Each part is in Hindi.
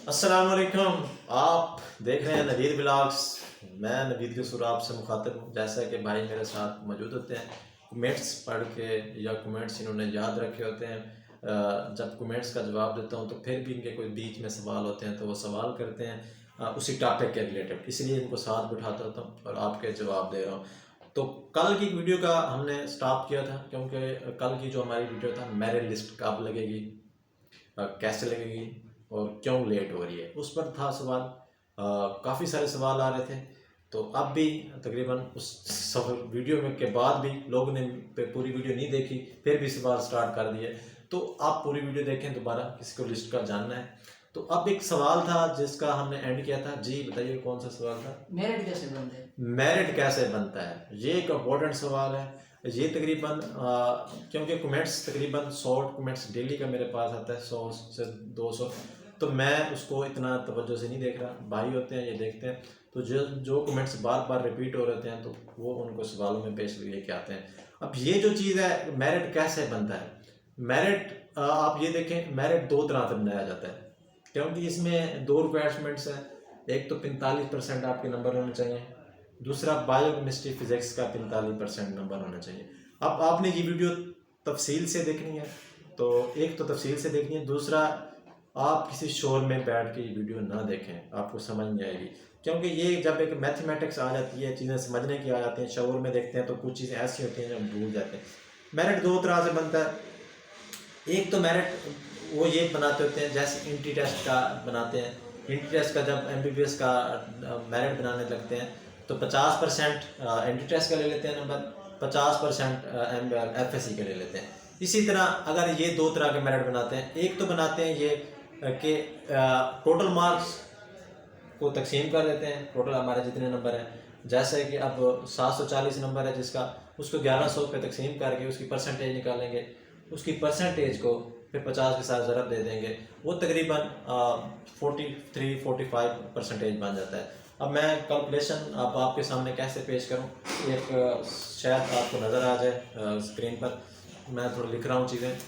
अस्सलाम वालेकुम। आप देख रहे हैं नवीद ब्लॉग्स। मैं नवीद के सुर आपसे मुखातिब हूँ। जैसा कि भाई मेरे साथ मौजूद होते हैं, कमेंट्स पढ़ के या कमेंट्स इन्होंने याद रखे होते हैं। जब कमेंट्स का जवाब देता हूँ तो फिर भी इनके कोई बीच में सवाल होते हैं तो वो सवाल करते हैं उसी टॉपिक के रिलेटेड, इसलिए इनको साथ बिठाता होता हूँ और आपके जवाब दे रहा हूँ। तो कल की वीडियो का हमने स्टॉप किया था क्योंकि कल की जो हमारी वीडियो था मेरिट लिस्ट कब लगेगी, कैसे लगेगी और क्यों लेट हो रही है, उस पर था सवाल। काफ़ी सारे सवाल आ रहे थे, तो अब भी तकरीबन उस सब वीडियो में के बाद भी लोगों ने पूरी वीडियो नहीं देखी, फिर भी सवाल स्टार्ट कर दिए। तो आप पूरी वीडियो देखें, दोबारा किसी को लिस्ट का जानना है। तो अब एक सवाल था जिसका हमने एंड किया था। जी बताइए कौन सा सवाल था? मेरिट कैसे बनते हैं? मेरिट कैसे बनता है, ये एक इम्पोर्टेंट सवाल है। ये तकरीबन क्योंकि कमेंट्स तकरीबन 100 कमेंट्स डेली का मेरे पास आता है, 100 से 200, तो मैं उसको इतना तवज्जो से नहीं देख रहा। भाई होते हैं ये देखते हैं, तो जो जो कमेंट्स बार बार रिपीट हो रहे हैं तो वो उनको सवालों में पेश लेके आते हैं। अब ये जो चीज़ है मेरिट कैसे बनता है, मेरिट आप ये देखें, मेरिट दो तरह से बनाया जाता है क्योंकि इसमें दो रिक्वायरमेंट्स हैं। एक तो 45% आपके नंबर होने चाहिए, दूसरा बायो केमिस्ट्री फिजिक्स का 45% नंबर होना चाहिए। अब आपने ये वीडियो तफसील से देखनी है, तो एक तो तफसील से देखनी है, दूसरा आप किसी शोर में बैठ के ये वीडियो ना देखें, आपको समझ नहीं आएगी। क्योंकि ये जब एक मैथमेटिक्स आ जाती है, चीज़ें समझने की आ जाती हैं, शोर में देखते हैं तो कुछ चीज़ें ऐसी होती हैं जो हम भूल जाते हैं। मेरिट दो तरह से बनता है। एक तो मेरिट वो ये बनाते होते हैं जैसे इंट्री टेस्ट का बनाते हैं। इंट्री टेस्ट का जब MBBS का मेरिट बनाने लगते हैं तो 50% एंट्री टेस्ट का ले लेते हैं नंबर, 50% FSC का ले लेते हैं। इसी तरह अगर ये दो तरह के मेरिट बनाते हैं, एक तो बनाते हैं ये कि टोटल मार्क्स को तकसीम कर देते हैं, टोटल हमारे जितने नंबर हैं, जैसे कि अब 740 नंबर है जिसका, उसको 1100 पे तकसीम करके उसकी परसेंटेज निकालेंगे, उसकी परसेंटेज को फिर 50 के साथ ज़रब दे देंगे, वो तकरीबन 43-45 परसेंटेज बन जाता है। अब मैं कैलकुलेशन अब आपके सामने कैसे पेश करूं, एक शायद आपको नज़र आ जाए स्क्रीन पर। मैं थोड़ा लिख रहा हूं चीज़ें।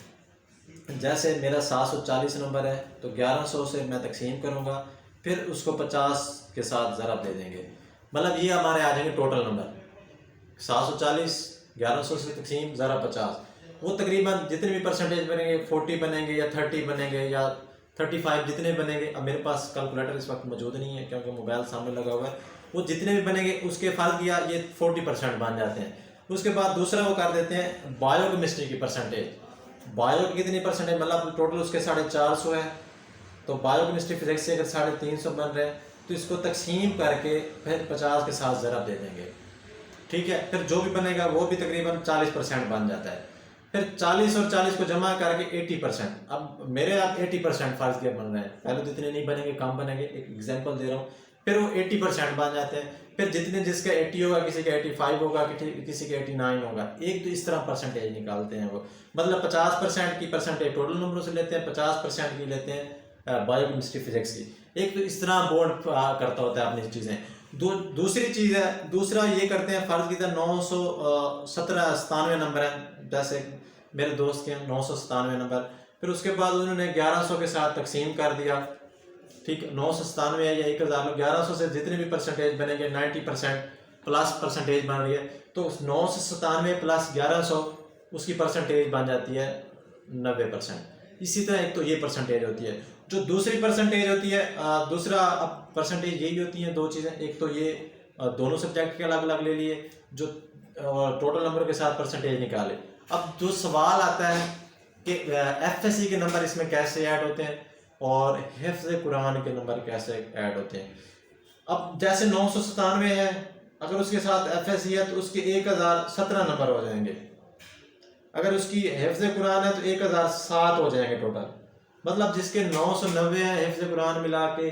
जैसे मेरा 740 नंबर है तो 1100 से मैं तकसीम करूंगा, फिर उसको 50 के साथ ज़रब दे देंगे, मतलब ये हमारे आ जाएंगे टोटल नंबर 740, 1100 से तकसीम ज़रा 50, वो तकरीबन जितने भी परसेंटेज बनेंगे, 40 बनेंगे या 30 बनेंगे या 35 जितने बनेंगे। अब मेरे पास कैलकुलेटर इस वक्त मौजूद नहीं है क्योंकि मोबाइल सामने लगा हुआ है। वो जितने भी बनेंगे उसके फर्क किया ये 40% बन जाते हैं। उसके बाद दूसरा वो कर देते हैं बायो केमिस्ट्री की परसेंटेज। बायो की कितनी परसेंटेज, मतलब टोटल उसके 450 है, तो बायो केमिस्ट्री फिजिक्स से अगर 350 बन रहे हैं तो इसको तकसीम करके फिर 50 के साथ ज़रब दे देंगे, ठीक है। फिर जो भी बनेगा वो भी तकरीबन 40% बन जाता है। फिर 40 और 40 को जमा करके 80%। अब मेरे आप 80% फर्ज के बन रहे हैं, पहले तो इतने नहीं बनेंगे, कम बनेंगे, एक एग्जांपल दे रहा हूँ। फिर वो 80% बन जाते हैं। फिर जितने जिसका 80 होगा, किसी का 85 होगा, किसी का 89 होगा, एक तो इस तरह परसेंटेज निकालते हैं वो। मतलब 50% की परसेंटेज टोटल नंबरों से लेते हैं, 50% की लेते हैं बायो केमिस्ट्री फिजिक्स की। एक तो इस तरह बोर्ड करता होता है अपनी चीज़ें। दूसरी चीज़ है, दूसरा ये करते हैं फ़र्ज की तरह 997 नंबर है, जैसे मेरे दोस्त के 997 नंबर, फिर उसके बाद उन्होंने 1100 के साथ तकसीम कर दिया, ठीक है। 997 या 1000, 1100 से जितने भी परसेंटेज बनेंगे 90% प्लस परसेंटेज बन रही है, तो 997 प्लस 1100 उसकी परसेंटेज बन जाती है 90%। इसी तरह एक तो ये परसेंटेज होती है। जो दूसरी परसेंटेज होती है, दूसरा अब परसेंटेज यही होती हैं दो चीज़ें। एक तो ये दोनों सब्जेक्ट के अलग अलग ले लिए, जो टोटल नंबर के साथ परसेंटेज निकाले। अब जो सवाल आता है कि FSC के नंबर इसमें कैसे ऐड होते हैं और हिफ्ज़ कुरान के नंबर कैसे ऐड होते हैं। अब जैसे 997 है, अगर उसके साथ FSC है तो उसके 1017 नंबर हो जाएंगे। अगर उसकी हिफ्ज़ कुरान है तो 1007 हो जाएंगे टोटल। मतलब जिसके 990 है हिफ्ज़ कुरान मिला के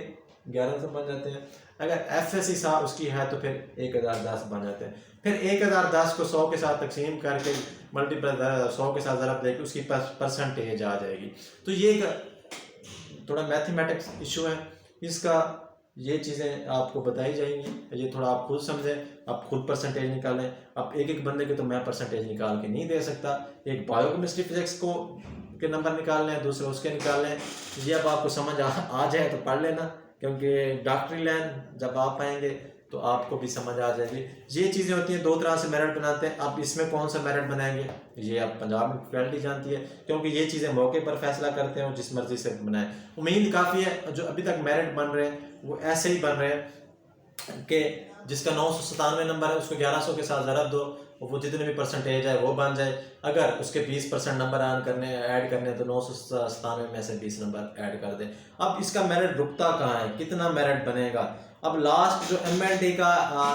1100 बन जाते हैं। अगर FSC उसकी है तो फिर 1010 बन जाते हैं। फिर 1010 को 100 के साथ तकसीम करके मल्टीप्लाई 100 के साथ ज़रा देकर उसकी परसेंटेज आ जाएगी। तो ये एक थोड़ा मैथमेटिक्स इशू है, इसका ये चीज़ें आपको बताई जाएंगी, ये थोड़ा आप खुद समझें, आप खुद परसेंटेज निकालें। अब एक एक बंदे के तो मैं परसेंटेज निकाल के नहीं दे सकता। एक बायो केमिस्ट्री फिजिक्स को के नंबर निकालने हैं, दूसरे उसके निकालने हैं। ये अब आपको समझ आ जाए तो पढ़ लेना, क्योंकि डॉक्टरी लाइन जब आप आएंगे तो आपको भी समझ आ जाएगी। ये चीज़ें होती हैं, 2 तरह से मेरिट बनाते हैं। अब इसमें कौन सा मेरिट बनाएंगे ये आप पंजाब म्यूनसिपैलिटी जानती है, क्योंकि ये चीज़ें मौके पर फैसला करते हैं और जिस मर्जी से बनाएं। उम्मीद काफ़ी है जो अभी तक मेरिट बन रहे हैं वो ऐसे ही बन रहे हैं कि जिसका 997 नंबर है उसको 1100 के साथ ज़रब दो, वो जितने भी परसेंटेज है वो बन जाए। अगर उसके 20% नंबर ऐड करने तो 997 में से 20 नंबर ऐड कर दे। अब इसका मेरिट रुकता कहाँ है, कितना मेरिट बनेगा? अब लास्ट जो MLT का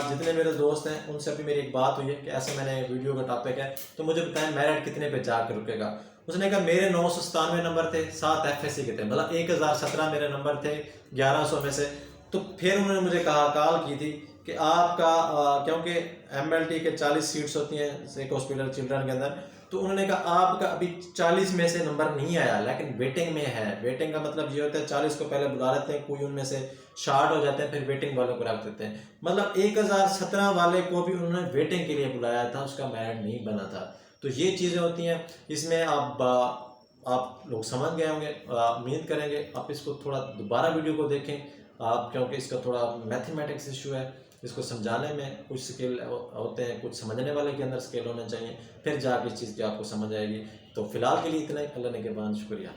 जितने मेरे दोस्त हैं उनसे अभी मेरी एक बात हुई है कि ऐसे मैंने वीडियो का टॉपिक है तो मुझे बताएं मेरिट कितने पे जाकर रुकेगा। उसने कहा मेरे 997 नंबर थे, 7 FSC के थे, मतलब 1017 मेरे नंबर थे 1100 में से। तो फिर उन्होंने मुझे कॉल की थी कि आपका क्योंकि MLT के 40 सीट्स होती हैं एक हॉस्पिटल चिल्ड्रन के अंदर, तो उन्होंने कहा आपका अभी 40 में से नंबर नहीं आया लेकिन वेटिंग में है। वेटिंग का मतलब ये होता है 40 को पहले बुला लेते हैं, कोई उनमें से शार्ट हो जाते हैं, फिर वेटिंग वालों को रख देते हैं। मतलब 1017 वाले को भी उन्होंने वेटिंग के लिए बुलाया था, उसका मेरिट नहीं बना था। तो ये चीज़ें होती हैं, इसमें आप लोग समझ गए होंगे, उम्मीद करेंगे। आप इसको थोड़ा दोबारा वीडियो को देखें आप, क्योंकि इसका थोड़ा मैथमेटिक्स इशू है, इसको समझाने में कुछ स्किल होते हैं, कुछ समझने वाले के अंदर स्किल होना चाहिए, फिर जाके इस चीज़ की आपको समझ आएगी। तो फिलहाल के लिए इतना ही। अल्लाह ने के बाद शुक्रिया।